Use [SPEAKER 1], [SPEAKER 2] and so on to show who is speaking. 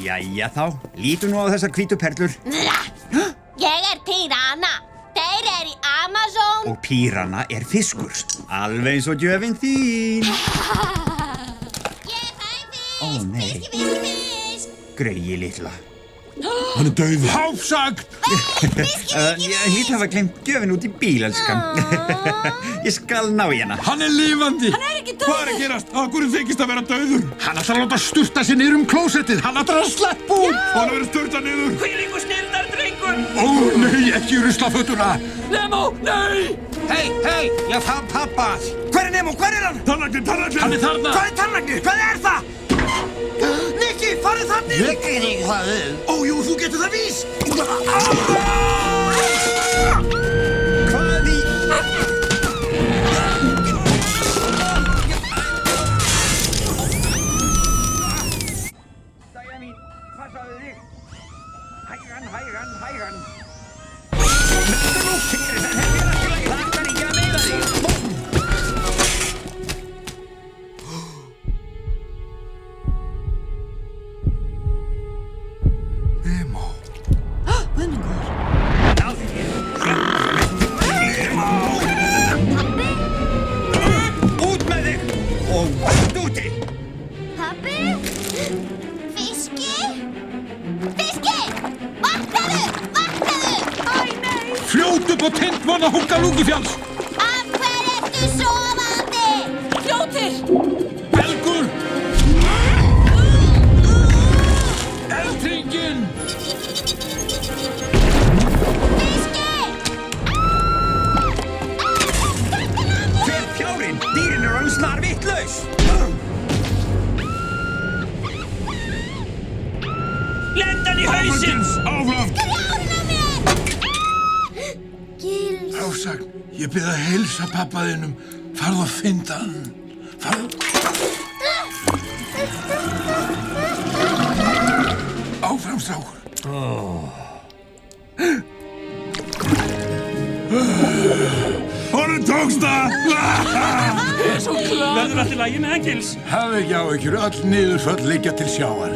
[SPEAKER 1] Jæja þá, lítu nú á þessar hvítu perlur.
[SPEAKER 2] Ég Piranha. Þeir í Amazon.
[SPEAKER 1] Og Piranha fiskur, alveg eins og gjöfin þín.
[SPEAKER 2] Ég fæ fisk.
[SPEAKER 1] Ó, nei.
[SPEAKER 2] Fisk.
[SPEAKER 1] Greyið litla.
[SPEAKER 3] Hann dauður. Hálfsagt!
[SPEAKER 1] Ég hlýt hafa gleymt gjöfin út í bíl, elskan. Ég skal ná í hana.
[SPEAKER 3] Hann lifandi.
[SPEAKER 2] Hann ekki dauður.
[SPEAKER 3] Hvað að gerast? Akkur þykist að vera dauður? Hann ætlar að láta sturta sig niður klósettið. Hann ætlar að sleppa út. Hann verður sturta niður.
[SPEAKER 4] Hvílíkur snilldar drengur.
[SPEAKER 3] Ó, nei, ekki ruslafötuna.
[SPEAKER 4] Nemo, nei!
[SPEAKER 5] Hei, ég fann pappa. Hver Nemo, hver hann?
[SPEAKER 3] Tannlæknir.
[SPEAKER 5] Hvað
[SPEAKER 3] Hann þarna.
[SPEAKER 5] tannlæknir? Hvað það? Nikki, farið þannig! Ég veit ekki hvað þið. Ó, jú, þú getur það vís!
[SPEAKER 1] Hvað í... Dæja mín, passaðu þig. Hægan. Þetta nú fyrir, þetta allt í lagi, það ætlar ekki að meiða þig.
[SPEAKER 3] Nemo.
[SPEAKER 1] Út með þig og vart úti!
[SPEAKER 2] Pabbi? Fiski? Vaknaðu! Æ, nei!
[SPEAKER 3] Fljót upp á tindvona Húkkalúkifjalls.
[SPEAKER 2] Af hverju ertu sofandi? Fljótir!
[SPEAKER 3] Helgur. Eldhringinn.
[SPEAKER 1] Hver fjárinn? Dýrin orðin snar vittlaus!
[SPEAKER 4] Lendan í hausinn!
[SPEAKER 3] Áfram.
[SPEAKER 2] Gils.
[SPEAKER 3] Ásagn, ég bið að heilsa pappa þínum. Farðu að finna hann. Farðu. Áfram, strákur. Honum tókst það!
[SPEAKER 4] Verður allt í lagi með hann, Gils?
[SPEAKER 3] Hafðu ekki áhyggjur, öll niðurföll liggja til sjávar.